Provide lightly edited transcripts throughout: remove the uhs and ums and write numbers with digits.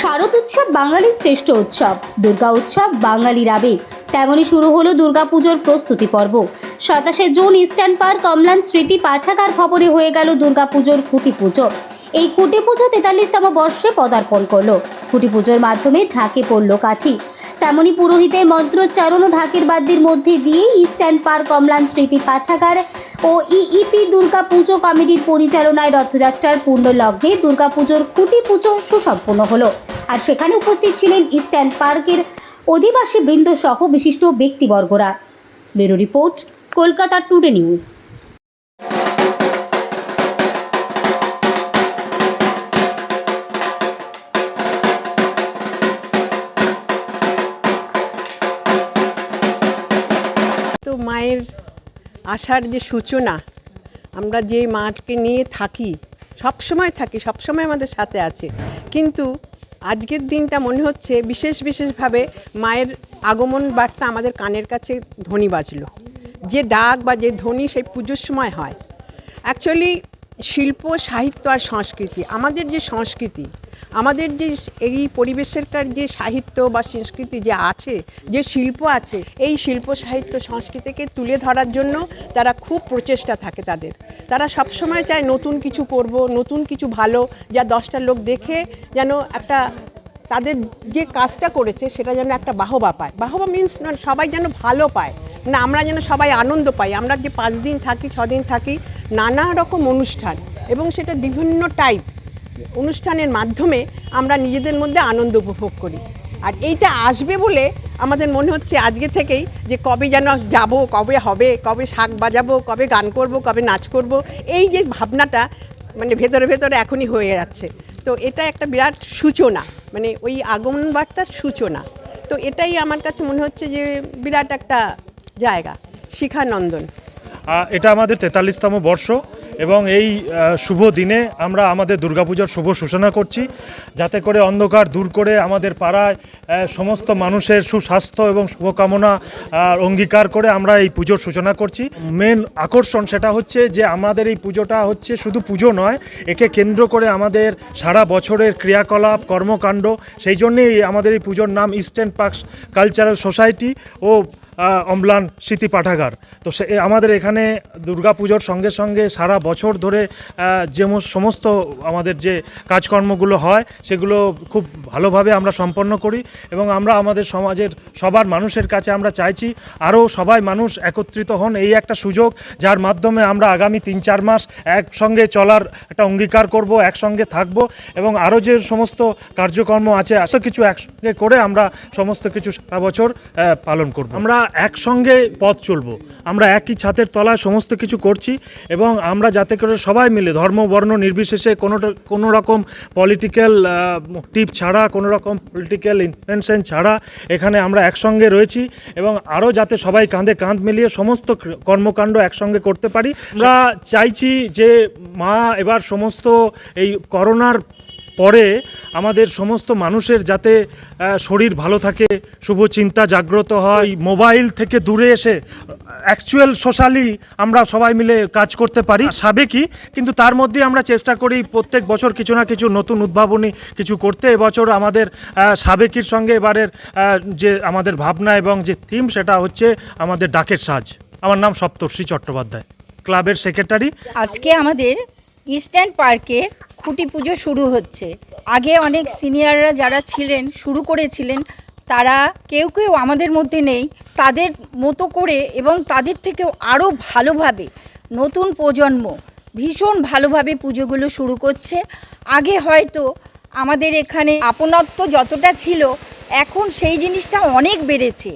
শারদ উৎসব বাঙালির শ্রেষ্ঠ উৎসব। দুর্গা উৎসব বাঙালির আবেগ। তেমনই শুরু হলো দুর্গাপুজোর প্রস্তুতি পর্ব। 27শে জুন ইস্টার্ন পার্ক কমলান স্মৃতি পাঠাগার ভবনে হয়ে গেল দুর্গাপুজোর খুঁটি পুজো। এই খুঁটি পুজো 43তম বর্ষে পদার্পণ করলো। খুঁটি পুজোর মাধ্যমে ঢাকে পড়ল কাঠি। তেমনি পুরোহিতের মন্ত্রোচ্চারণ ও ঢাকের বাদ্যির মধ্যে দিয়ে ইস্টার্ন পার্ক কমলান স্মৃতি পাঠাগার ও ইইপি দুর্গা পুজো কমিটির পরিচালনায় রথযাত্রার পূর্ণ লগ্নে দুর্গাপুজোর খুঁটি পুজো সুসম্পন্ন হলো। আর সেখানে উপস্থিত ছিলেন ইস্টার্ন পার্কের অধিবাসী বৃন্দ সহ বিশিষ্ট ব্যক্তিবর্গরা। Bureau report, Kolkata today news. তো মায়ের আসার যে সূচনা, আমরা যে মাকে নিয়ে থাকি, সবসময় আমাদের সাথে আছে, কিন্তু আজকের দিনটা মনে হচ্ছে বিশেষভাবে মায়ের আগমন বার্তা আমাদের কানের কাছে ধ্বনি বাজলো। যে ডাক বা যে ধ্বনি সেই পুজোর সময় হয়। অ্যাকচুয়ালি শিল্প, সাহিত্য আর সংস্কৃতি, আমাদের যে সংস্কৃতি, আমাদের যে এই পরিবেশেরকার যে সাহিত্য বা সংস্কৃতি যে আছে, যে শিল্প আছে, এই শিল্প সাহিত্য সংস্কৃতিকে তুলে ধরার জন্য তারা খুব প্রচেষ্টা থাকে তাদের। তারা সবসময় চায় নতুন কিছু করব, নতুন কিছু ভালো, যা 10টা লোক দেখে যেন একটা তাদের যে কাজটা করেছে সেটা যেন একটা বাহবা পায়। বাহবা মিনস সবাই যেন ভালো পায়, না আমরা যেন সবাই আনন্দ পাই। আমরা যে 5 দিন থাকি, 6 দিন থাকি, নানা রকম অনুষ্ঠান এবং সেটা বিভিন্ন টাইপ অনুষ্ঠানের মাধ্যমে আমরা নিজেদের মধ্যে আনন্দ উপভোগ করি। আর এইটা আসবে বলে আমাদের মনে হচ্ছে আজকে থেকেই যে কবে যেন যাব, কবে হবে, কবে শাক বাজাবো, কবে গান করব, কবে নাচ করব, এই যে ভাবনাটা মানে ভেতরে এখনই হয়ে যাচ্ছে। তো এটা একটা বিরাট সূচনা, মানে ওই আগমন বার্তার সূচনা। তো এটাই আমার কাছে মনে হচ্ছে যে বিরাট একটা জায়গা, শিখানন্দন। এটা আমাদের 43তম বর্ষ এবং এই শুভ দিনে আমরা আমাদের দুর্গাপূজার শুভ সূচনা করছি, যাতে করে অন্ধকার দূর করে আমাদের পাড়ায় সমস্ত মানুষের সুস্বাস্থ্য এবং শুভকামনা অঙ্গীকার করে আমরা এই পুজোর সূচনা করছি। মেন আকর্ষণ সেটা হচ্ছে যে আমাদের এই পুজোটা হচ্ছে শুধু পুজো নয়, একে কেন্দ্র করে আমাদের সারা বছরের ক্রিয়াকলাপ, কর্মকাণ্ড। সেই জন্যেই আমাদের এই পুজোর নাম ইস্টার্ন পার্ক কালচারাল সোসাইটি ও অম্লান স্মৃতি পাঠাগার। তো সে আমাদের এখানে দুর্গাপুজোর সঙ্গে সঙ্গে সারা বছর ধরে যে সমস্ত আমাদের যে কাজকর্মগুলো হয় সেগুলো খুব ভালোভাবে আমরা সম্পন্ন করি এবং আমরা আমাদের সমাজের সবার মানুষের কাছে আমরা চাইছি আরও সবাই মানুষ একত্রিত হন। এই একটা সুযোগ যার মাধ্যমে আমরা আগামী 3-4 মাস একসঙ্গে চলার একটা অঙ্গীকার করব, একসঙ্গে থাকব এবং আরও যে সমস্ত কার্যকর্ম আছে এত কিছু একসঙ্গে করে আমরা সমস্ত কিছু সারা বছর পালন করব। আমরা একসঙ্গে পথ চলবো, আমরা একই ছাদের তলায় সমস্ত কিছু করছি এবং আমরা যাতে করে সবাই মিলে ধর্ম বর্ণ নির্বিশেষে কোনো রকম পলিটিক্যাল টিপ ছাড়া, কোনো রকম পলিটিক্যাল ইনফ্লুয়েন্স ছাড়া এখানে আমরা একসঙ্গে রয়েছি এবং আরও যাতে সবাই কাঁধে কাঁধ মিলিয়ে সমস্ত কর্মকাণ্ড একসঙ্গে করতে পারি। আমরা চাইছি যে মা এবার সমস্ত এই করোনার পরে আমাদের সমস্ত মানুষের যাতে শরীর ভালো থাকে, শুভ চিন্তা জাগ্রত হয়, মোবাইল থেকে দূরে এসে অ্যাকচুয়াল সোশ্যালি আমরা সবাই মিলে কাজ করতে পারি সাবেকি, কিন্তু তার মধ্যে আমরা চেষ্টা করি প্রত্যেক বছর কিছু না কিছু নতুন উদ্ভাবনী কিছু করতে। এবছর আমাদের সাবেকির সঙ্গে এবারের যে আমাদের ভাবনা এবং যে থিম সেটা হচ্ছে আমাদের ডাকের সাজ। আমার নাম সপ্তর্ষি চট্টোপাধ্যায়, ক্লাবের সেক্রেটারি। আজকে আমাদের ইস্টার্ন পার্কে খুঁটি পুজো শুরু হচ্ছে। আগে অনেক সিনিয়ররা যারা ছিলেন, শুরু করেছিলেন, তারা কেউ আমাদের মধ্যে নেই। তাদের মতো করে এবং তাদের থেকেও আরও ভালোভাবে নতুন প্রজন্ম ভীষণ ভালোভাবে পুজোগুলো শুরু করছে। আগে হয়তো আমাদের এখানে আপনত্ব যতটা ছিল, এখন সেই জিনিসটা অনেক বেড়েছে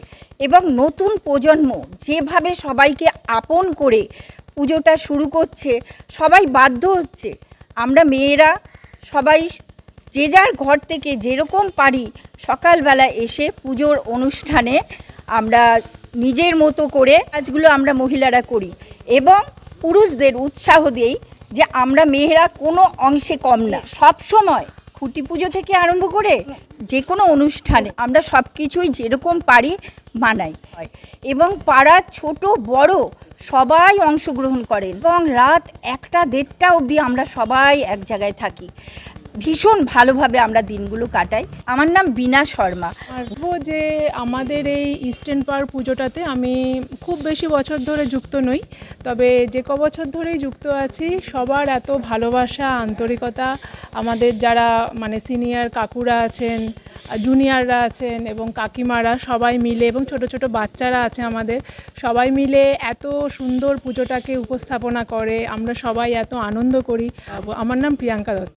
এবং নতুন প্রজন্ম যেভাবে সবাইকে আপন করে পুজোটা শুরু করছে, সবাই বাধ্য হচ্ছে। আমরা মেয়েরা সবাই যে যার ঘর থেকে যেরকম পারি সকালবেলা এসে পুজোর অনুষ্ঠানে আমরা নিজের মতো করে কাজগুলো আমরা মহিলারা করি এবং পুরুষদের উৎসাহ দেই যে আমরা মেয়েরা কোনো অংশে কম না। সব সময় খুঁটি পুজো থেকে আরম্ভ করে যে কোনো অনুষ্ঠানে আমরা সব কিছুই যেরকম পারি মানাই এবং পাড়ার ছোট বড় সবাই অংশগ্রহণ করেন এবং রাত 1টা 1:30 অবধি আমরা সবাই এক জায়গায় থাকি। ভীষণ ভালোভাবে আমরা দিনগুলো কাটাই। আমার নাম বীণা শর্মা। পারবো যে আমাদের এই ইস্টার্ন পার্ক পুজোটাতে আমি খুব বেশি বছর ধরে যুক্ত নই, তবে যে ক বছর ধরেই যুক্ত আছি সবার এত ভালোবাসা, আন্তরিকতা, আমাদের যারা মানে সিনিয়র কাকুরা আছেন, জুনিয়ররা আছেন এবং কাকিমারা সবাই মিলে এবং ছোট ছোট বাচ্চারা আছে আমাদের, সবাই মিলে এত সুন্দর পুজোটাকে উপস্থাপনা করে, আমরা সবাই এত আনন্দ করি। আমার নাম প্রিয়াঙ্কা দত্ত।